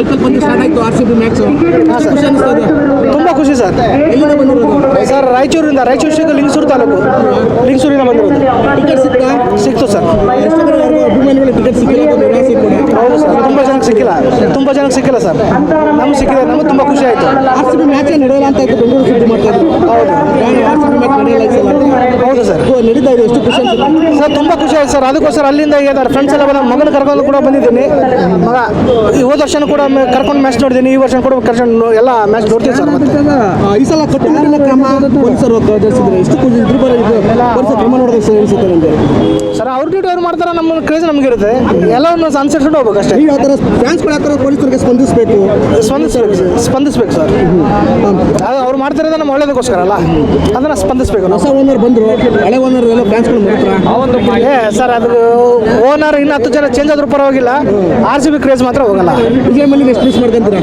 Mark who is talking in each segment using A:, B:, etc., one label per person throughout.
A: IPL ಪಂದ್ಯ start ಆಯಿತು RCB match. ಖುಷಿ ಅನಿಸ್ತಾ ಇದೆ?
B: ತುಂಬ ಖುಷಿ ಸರ್.
A: ಎಲ್ಲಿಂದ ಬಂದಿರೋದು
B: ಸರ್? ರಾಯಚೂರಿಂದ, ರಾಯಚೂರು ಡಿಸ್ಟ್ರಿಕ್ಟ್ ಲಿಂಗಸೂರು ತಾಲೂಕು, ಲಿಂಗಸೂರಿಂದ ಬಂದಿರೋದು.
A: ಟಿಕೆಟ್ ಸಿಗ್ತಾ?
B: ಸಿಕ್ತು ಸರ್.
A: ಎಷ್ಟು ಕಡೆ ಅಭಿಮಾನಿಗಳು ಟಿಕೆಟ್ ಸಿಕ್ಕಿಲ್ಲ ಅಂತ ನಿರಾಸೆ ಕೂಡ.
B: ಹೌದು ಸರ್, ತುಂಬ ಜನಕ್ಕೆ ಸಿಕ್ಕಿಲ್ಲ, ತುಂಬ ಜನಕ್ಕೆ ಸಿಕ್ಕಿಲ್ಲ ಸರ್. ನಮ್ಗೆ ಸಿಕ್ಕಿದೆ, ನಮಗೆ ತುಂಬ ಖುಷಿ ಆಯಿತು.
A: RCB ಮ್ಯಾಚ್ ನಡೆಯಲ್ಲ ಅಂತ ಇತ್ತು, ಬೆಂಗಳೂರು ಸುದ್ದಿ ಮಾಡ್ತಾ ಇದ್ರು.
B: ಹೌದು,
A: RCB ಮ್ಯಾಚ್ ನಡೆಯಲ್ಲ ಈ ಸಲ.
B: ಹೌದು ಸರ್.
A: ನಡೀತಾ ಇದೆ, ಎಷ್ಟು ಖುಷಿ ಅನ್ಸುತ್ತೆ
B: ಸರ್? ತುಂಬ ಖುಷಿ ಆಯ್ತು ಸರ್. ಅದಕ್ಕೋಸ್ಕರ ಅಲ್ಲಿಂದ ಇದ್ದಾರೆ ಫ್ರೆಂಡ್ಸ್ ಎಲ್ಲ ಬಂದ ಮಗನ ಕರ್ಕೊಂಡು ಕೂಡ ಬಂದಿದ್ದೀನಿ. ಮಗ ಈ ಹೋದ ವರ್ಷನೂ ಕೂಡ ಕರ್ಕೊಂಡು ಮ್ಯಾಚ್ ನೋಡಿದ್ದೀನಿ, ಈ ವರ್ಷ ಕೂಡ ಕರ್ಕೊಂಡು ಎಲ್ಲ ಮ್ಯಾಚ್ ನೋಡ್ತೀನಿ ಸರ್. ಮತ್ತೆ
A: ಈ ಸಲ ಕಟ್ಟುನಿಟ್ಟಿನ ಕ್ರಮ ಪೊಲೀಸರು ಜರುಗಿಸಿದ್ರೆ ಎಷ್ಟು ಖುಷಿ ಇದ್ರ ಪೊಲೀಸರು ಕ್ರಮ ನೋಡೋದಕ್ಕೆ ಸರ್ ಅನಿಸುತ್ತೆ ನನಗೆ.
B: ಸರ್ ಅವ್ರ ಡ್ಯೂಟಿ ಅವ್ರು ಮಾಡ್ತಾರೆ, ನಮ್ಮ ಕ್ರೇಜ್ ನಮ್ಗೆ ಇರುತ್ತೆ. ಎಲ್ಲವನ್ನು ಅನುಸರಿಸ್ಕೊಂಡು ಹೋಗ್ಬೇಕು ಅಷ್ಟೇ.
A: ನೀವು ಯಾವ ಥರ ಫ್ಯಾನ್ಸ್ಗಳು ಯಾವ ಥರ ಪೊಲೀಸರಿಗೆ ಸ್ಪಂದಿಸಬೇಕು
B: ಸ್ಪಂದಿಸ್ಬೇಕು ಸರ್. ಅದು ಅವ್ರು ಮಾಡ್ತಿರೋದು ನಮ್ಮ ಒಳ್ಳೇದಕ್ಕೋಸ್ಕರ ಅಲ್ಲ, ಅದನ್ನು ಸ್ಪಂದಿಸಬೇಕು.
A: ಹೊಸ ಓನರ್ ಬಂದರು, ಹಳೆ ಓನರ್ ಎಲ್ಲ ಫ್ಯಾನ್ಸ್ಗಳು ಮಾತ್ರ
B: ಸರ್. ಅದು ಓನರ್ ಇನ್ನು 10 ಜನ ಚೇಂಜ್ ಆದ್ರೂ ಪರವಾಗಿಲ್ಲ, RCB ಕ್ರೇಜ್ ಮಾತ್ರ ಹೋಗಲ್ಲ.
A: ವಿಜಯ್ ಮಲ್ಲಿಗೆ ಎಷ್ಟು ಮಿಸ್ ಮಾಡ್ಕೊಂತೀರಾ?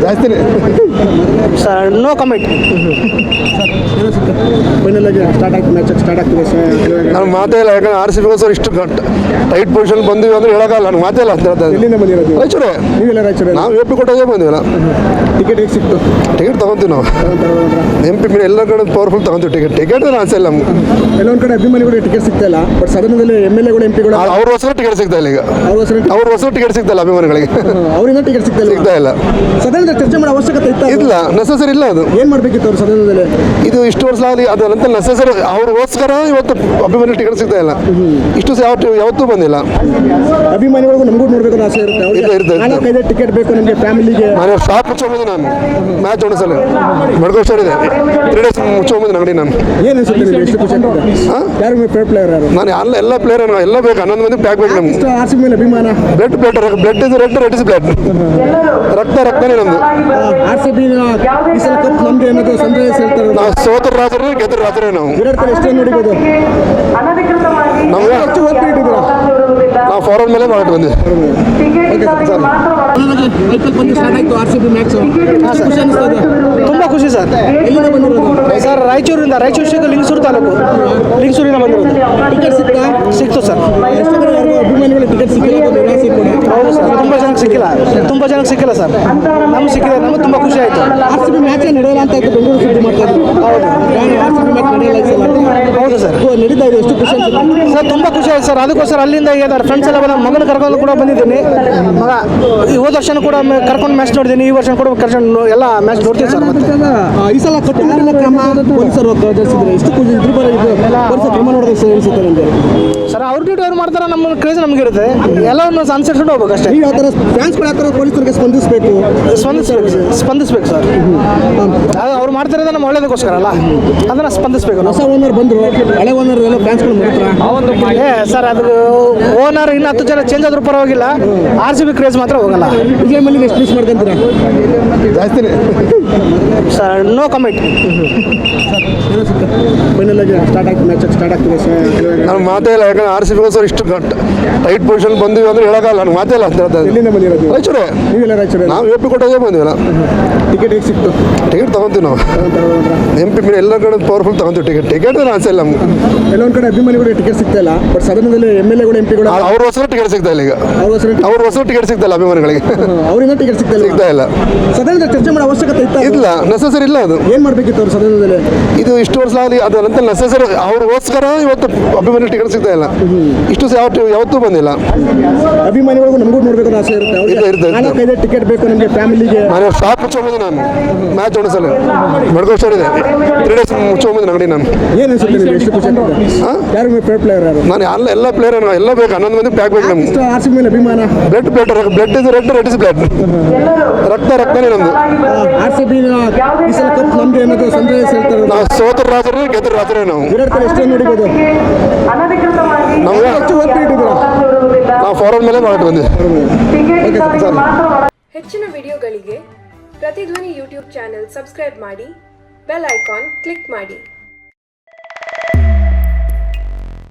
C: ಜಾಸ್ತಿನೇ
B: ಸರ್, ನೋ ಕಮೆಂಟ್.
A: ಫೈನಲ್ ಆಗಿ ಸ್ಟಾರ್ಟ್ ಆಗ್ತಿದೆ ಸರ್.
C: ನಾನು ಮಾತೇ ಇಲ್ಲ, ಯಾಕಂದ್ರೆ RCBಗೋಸ್ಕರ ಇಷ್ಟು ಟೈಟ್ ಪೊಸಿಷನ್ ಬಂದಿವಿ ಅಂದ್ರೆ ಹೇಳೋಕ್ಕಲ್ಲ. ನಾನು ಮಾತೇ ಇಲ್ಲ ಅಂತ ಹೇಳ್ತಾರೆ.
A: ಎಲ್ಲಿಂದ ಬಂದಿರೋದು?
C: ರಾಯಚೂರೇ.
A: ನೀವೆಲ್ಲ ರಾಯಚೂರೇ?
C: ನಾವು MP ಕೊಟ್ಟೋದೇ ಬಂದಿವಲ್ಲ.
A: ಟಿಕೆಟ್ ಹೇಗೆ ಸಿಕ್ತು?
C: ಟಿಕೆಟ್ ತಗೊಂತೀವಿ ನಾವು. MP ಎಲ್ಲ ಕಡೆ ಪವರ್ಫುಲ್ ತಗೊಂತೀವಿ ಟಿಕೆಟ್. ಟಿಕೆಟ್ ಆಸೆ ಇಲ್ಲ ನಮ್ಗೆ.
A: ಕೆಲವೊಂದು ಕಡೆ ಅಭಿಮಾನಿಗಳು ಟಿಕೆಟ್ ಸಿಗ್ತಾ ಇಲ್ಲ, ಬಟ್ ಸದನದಲ್ಲಿ MLAಗಳು MPಗಳು
C: ಅವ್ರಿಗೋಸ್ಕರ ಟಿಕೆಟ್ ಸಿಗ್ತಾ ಇಲ್ಲ. ಈಗ ಅವ್ರಿಗೋಸ್ಕರ ಟಿಕೆಟ್ ಸಿಗ್ತಾ ಇಲ್ಲ ಅಭಿಮಾನಿಗಳಿಗೆ.
A: ಅವರಿಂದ ಟಿಕೆಟ್ ಸಿಗ್ತಾ ಇಲ್ಲ. ಸದನದಲ್ಲಿ ಚರ್ಚೆ ಮಾಡೋ ಅವಶ್ಯಕತೆ
C: ಇಲ್ಲ, ನೆಸಸರಿ ಇಲ್ಲ. ಅದು
A: ಏನ್ ಮಾಡ್ಬೇಕಿತ್ತು ಅವ್ರು ಸದನದಲ್ಲಿ?
C: ಇದು ಇಷ್ಟು ವರ್ಷ ಆಗಲಿ ಅದಂತ ನೆಸಸರಿ. ಅವ್ರಿಗೋಸ್ಕರ ಇವತ್ತು ಅಭಿಮಾನಿ ಟಿಕೆಟ್ ಸಿಗ್ತಾ ಇಲ್ಲ. ಇಷ್ಟು ಯಾವತ್ತೂ ಬಂದಿಲ್ಲ.
A: ಅಭಿಮಾನಿಗಳಿಗೂ ನಮಗೂ ನೋಡ್ಬೇಕು ಆಸೆ ಇರುತ್ತೆ. ನಾಲ್ಕೈದು ಟಿಕೆಟ್ ಬೇಕು ನಮಗೆ ಫ್ಯಾಮಿಲಿಗೆ.
C: ನಾನು ಶಾಪ್ ಮುಚ್ಚೋಬೋದು. ನಾನು ಮ್ಯಾಚ್ ನೋಡಿಸಲ್ಲ ಮೆಡಿಕಲ್ ಸ್ಟೋರ್ ಇದೆ, 3 ಡೇಸ್ ಮುಚ್ಚೋಬೋದು ಅಂಗಡಿ. ನಾನು
A: ಏನು ಅನ್ಸುತ್ತೆ ನಿಮಗೆ? ಎಷ್ಟು ಖುಷಿ ಆಗ್ತದೆ? ಯಾರು ಫೇವರೇಟ್ ಪ್ಲೇಯರ್ ಯಾರು?
C: ನಾನು ಎಲ್ಲ ಪ್ಲೇಯರ್ ಎಲ್ಲ ಬೇಕು. 11 ಮಂದಿ ಪ್ಯಾಕ್ ಬೇಕು ನಮ್ಗೆ.
A: RCB ಮೇಲೆ ಅಭಿಮಾನ.
C: Blood is red is blood. ರಕ್ತನೇ ನಮ್ದು.
A: RCB ಈ ಸಲ ಕಪ್ ನಮ್ದು ಅನ್ನೋದು ಸನ್ರೈಸ್ ಹೇಳ್ತಾರೆ.
C: ನಾವು ಸೋತರ ರಾಜರೇ ಗೆದ್ದ ರಾಜರೇ ನಾವು.
A: ವಿರಾಟ್ ಕೊಹ್ಲಿ ಎಷ್ಟು ನೋಡಿಬೋದು?
C: ನಮ್ಗೆ
A: ಹೆಚ್ಚು ಓದ್ತಾ ಇಟ್ಟಿದ್ದೀರಾ?
C: ನಾವು ಫಾರ್ವರ್ಡ್ ಮೇಲೆ ಮಾಡಿ ಬಂದ್ವಿ.
A: ಐಪಿಎಲ್ ಪಂದ್ಯ ಸ್ಟಾರ್ಟ್ ಆಯಿತು, RCB ಮ್ಯಾಚ್. ಖುಷಿ ಅನಿಸ್ತಾ ಇದೆ?
B: ತುಂಬ ಖುಷಿ ಸರ್.
A: ಎಲ್ಲಿಂದ ಬಂದಿರೋದು?
B: ಸರ್ ರಾಯಚೂರಿಂದ, ರಾಯಚೂರು ಡಿಸ್ಟ್ರಿಕ್ಟ್ ಲಿಂಗಸೂರು ತಾಲೂಕು, ಲಿಂಗಸೂರಿಂದ ಬಂದಿರೋದು.
A: ಟಿಕೆಟ್ ಸಿಗ್ತಾ?
B: ಸಿಕ್ತು ಸರ್.
A: ಎಷ್ಟು ಕಡೆ ಅಭಿಮಾನಿಗಳು ಟಿಕೆಟ್ ಸಿಕ್ಕಿಲ್ಲ ಅಂತ ನಿರಾಸೆ ಕೂಡ.
B: ಹೌದು ಸರ್, ತುಂಬ ಜನಕ್ಕೆ ಸಿಕ್ಕಿಲ್ಲ, ತುಂಬ ಜನಕ್ಕೆ ಸಿಕ್ಕಿಲ್ಲ ಸರ್. ನಮ್ಗೆ ಸಿಕ್ಕಿದೆ, ನಮಗೆ ತುಂಬ ಖುಷಿ ಆಯಿತು.
A: RCB ಮ್ಯಾಚ್ ನಡೆಯಲ್ಲ ಅಂತ ಇತ್ತು, ಬೆಂಗಳೂರು ಸುದ್ದಿ ಮಾಡ್ತಾ ಇದ್ರು.
B: ಹೌದು,
A: RCB ಮ್ಯಾಚ್ ನಡೆಯಲ್ಲ ಈ ಸಲ.
B: ಹೌದು ಸರ್.
A: ನಡೀತಾ ಇದೆ, ಎಷ್ಟು ಖುಷಿ ಅನ್ಸುತ್ತೆ?
B: ಸರ್ ತುಂಬ ಖುಷಿ ಆಯ್ತು ಸರ್. ಅದಕ್ಕೋಸ್ಕರ ಅಲ್ಲಿಂದ ಇದ್ದಾರೆ ಫ್ರೆಂಡ್ಸ್ ಎಲ್ಲ ಬಂದ ಮಗನ ಕರ್ಕೊಂಡು ಕೂಡ ಬಂದಿದ್ದೀನಿ. ಮಗ ಈ ಹೋದ ವರ್ಷನೂ ಕೂಡ ಕರ್ಕೊಂಡು ಮ್ಯಾಚ್ ನೋಡಿದ್ದೀನಿ, ಈ ವರ್ಷ ಕೂಡ ಕರ್ಕೊಂಡು ಎಲ್ಲ ಮ್ಯಾಚ್ ನೋಡ್ತೀನಿ ಸರ್. ಮತ್ತೆ
A: ಈ ಸಲ ಕಟ್ಟುನಿಟ್ಟಿನ ಕ್ರಮ ಪೊಲೀಸರು ಜರುಗಿಸಿದ್ರೆ ಎಷ್ಟು ಖುಷಿ ಇದ್ರ ಪೊಲೀಸರು ಕ್ರಮ ನೋಡೋದಕ್ಕೆ ಸರ್ ಅನಿಸುತ್ತೆ ನನಗೆ.
B: ಸರ್ ಅವ್ರ ಡ್ಯೂಟಿ ಅವ್ರು ಮಾಡ್ತಾರೆ, ನಮ್ಮ ಕ್ರೇಜ್ ನಮ್ಗೆ ಇರುತ್ತೆ. ಎಲ್ಲವನ್ನು ಅನುಸರಿಸ್ಕೊಂಡು ಹೋಗ್ಬೇಕು ಅಷ್ಟೇ.
A: ನೀವು ಯಾವ ಥರ ಫ್ಯಾನ್ಸ್ಗಳು ಯಾವ ಥರ ಪೊಲೀಸರಿಗೆ ಸ್ಪಂದಿಸಬೇಕು
B: ಸ್ಪಂದಿಸ್ಬೇಕು ಸರ್. ಅದು ಅವ್ರು ಮಾಡ್ತಿರೋದು ನಮ್ಮ ಒಳ್ಳೇದಕ್ಕೋಸ್ಕರ ಅಲ್ಲ, ಅದನ್ನು ಸ್ಪಂದಿಸಬೇಕು.
A: ಹೊಸ ಓನರ್ ಬಂದರು, ಹಳೆ ಓನರ್ ಎಲ್ಲ ಫ್ಯಾನ್ಸ್ಗಳು ಮಾತ್ರ
B: ಸರ್. ಅದು ಓನರ್ ಇನ್ನು 10 ಜನ ಚೇಂಜ್ ಆದ್ರೂ ಪರವಾಗಿಲ್ಲ, RCB ಕ್ರೇಜ್ ಮಾತ್ರ ಹೋಗಲ್ಲ.
A: ವಿಜಯ್ ಮಲ್ಲಿಗೆ ಎಷ್ಟು ಮಿಸ್ ಮಾಡ್ಕೊಂತೀರಾ?
C: ಜಾಸ್ತಿನೇ.
B: Sir, no comment.
A: ಫೈನಲ್ ಆಗಿ ಸ್ಟಾರ್ಟ್ ಆಗ್ತಿದೆ ಸರ್.
C: ನಾನು ಮಾತೇ ಇಲ್ಲ, ಯಾಕಂದ್ರೆ RCBಗೋಸ್ಕರ ಇಷ್ಟು ಟೈಟ್ ಪೊಸಿಷನ್ ಬಂದಿವಿ ಅಂದ್ರೆ ಹೇಳೋಕ್ಕಲ್ಲ. ನಾನು ಮಾತೇ ಇಲ್ಲ ಅಂತ ಹೇಳ್ತಾರೆ.
A: ಎಲ್ಲಿಂದ ಬಂದಿರೋದು?
C: ರಾಯಚೂರೇ.
A: ನೀವೆಲ್ಲ ರಾಯಚೂರೇ?
C: ನಾವು MP ಕೊಟ್ಟೋದೇ ಬಂದಿವಲ್ಲ.
A: ಟಿಕೆಟ್ ಹೇಗೆ ಸಿಕ್ತು?
C: ಟಿಕೆಟ್ ತಗೊಂತೀವಿ ನಾವು. MP ಎಲ್ಲ ಕಡೆ ಪವರ್ಫುಲ್ ತಗೊಂತೀವಿ ಟಿಕೆಟ್. ಟಿಕೆಟ್ ಆಸೆ ಇಲ್ಲ ನಮ್ಗೆ.
A: ಕೆಲವೊಂದು ಕಡೆ ಅಭಿಮಾನಿಗಳು ಟಿಕೆಟ್ ಸಿಗ್ತಾ ಇಲ್ಲ, ಬಟ್ ಸದನದಲ್ಲಿ MLAಗಳು MPಗಳು
C: ಅವ್ರಿಗೋಸ್ಕರ ಟಿಕೆಟ್ ಸಿಗ್ತಾ ಇಲ್ಲ. ಈಗ ಅವ್ರಿಗೋಸ್ಕರ ಟಿಕೆಟ್ ಸಿಗ್ತಾ ಇಲ್ಲ ಅಭಿಮಾನಿಗಳಿಗೆ.
A: ಅವರಿಂದ ಟಿಕೆಟ್ ಸಿಗ್ತಾ
C: ಇಲ್ಲ.
A: ಸದನದಲ್ಲಿ ಚರ್ಚೆ ಮಾಡೋ ಅವಶ್ಯಕತೆ
C: ಇಲ್ಲ, ನೆಸಸರಿ ಇಲ್ಲ. ಅದು
A: ಏನ್ ಮಾಡ್ಬೇಕಿತ್ತು ಅವ್ರು ಸದನದಲ್ಲಿ?
C: ಇದು ಇಷ್ಟು ವರ್ಷ ಆಗಲಿ ಅದಂತ ನೆಸಸರಿ. ಅವ್ರಿಗೋಸ್ಕರ ಇವತ್ತು ಅಭಿಮಾನಿ ಟಿಕೆಟ್ ಸಿಗ್ತಾ ಇಲ್ಲ. ಇಷ್ಟು ಯಾವತ್ತೂ ಬಂದಿಲ್ಲ.
A: ಅಭಿಮಾನಿಗಳಿಗೂ ನಮಗೂ ನೋಡ್ಬೇಕು ಆಸೆ ಇರುತ್ತೆ. ನಾಲ್ಕೈದು ಟಿಕೆಟ್ ಬೇಕು ನಮಗೆ ಫ್ಯಾಮಿಲಿಗೆ.
C: ನಾನು ಶಾಪ್ ಮುಚ್ಚೋಬೋದು. ನಾನು ಮ್ಯಾಚ್ ನೋಡಿಸಲ್ಲ ಮೆಡಿಕಲ್ ಸ್ಟೋರ್ ಇದೆ, 3 ಡೇಸ್ ಮುಚ್ಚೋಬೋದು ಅಂಗಡಿ. ನಾನು
A: ಏನು ಅನ್ಸುತ್ತೆ ನಿಮಗೆ? ಎಷ್ಟು ಖುಷಿ ಆಗ್ತದೆ? ಯಾರು ಫೇವರೇಟ್ ಪ್ಲೇಯರ್ ಯಾರು?
C: ನಾನು ಎಲ್ಲ ಪ್ಲೇಯರ್ ಎಲ್ಲ ಬೇಕು. 11 ಮಂದಿ ಪ್ಯಾಕ್ ಬೇಕು ನಮ್ಗೆ.
A: RCB ಮೇಲೆ ಅಭಿಮಾನ.
C: Blood is red is blood. ರಕ್ತನೇ ನಮ್ದು.
A: RCB ಈ ಸಲ ಕಪ್ ನಮ್ದು ಅನ್ನೋದು ಸನ್ರೈಸ್ ಹೇಳ್ತಾರೆ.
C: ನಾವು ಸೋತರ ರಾಜರೇ ಗೆದ್ದ ರಾಜರೇ ನಾವು.
A: ವಿರಾಟ್ ಕೊಹ್ಲಿ ಎಷ್ಟು ನೋಡಿಬೋದು?
C: ನಮ್ಗೆ
A: ಹೆಚ್ಚು ಓದ್ತಾ ಇಟ್ಟಿದ್ದೀರಾ?
C: ನಾವು ಫಾರ್ವರ್ಡ್ ಮೇಲೆ ಮಾಡಿ ಬಂದ್ವಿ.
D: ಹೆಚ್ಚಿನ ವಿಡಿಯೋಗಳಿಗೆ ಪ್ರತಿಧ್ವನಿ ಯೂಟ್ಯೂಬ್ ಚಾನೆಲ್ ಸಬ್ಸ್ಕ್ರೈಬ್ ಮಾಡಿ, ಬೆಲ್ ಐಕಾನ್ ಕ್ಲಿಕ್ ಮಾಡಿ.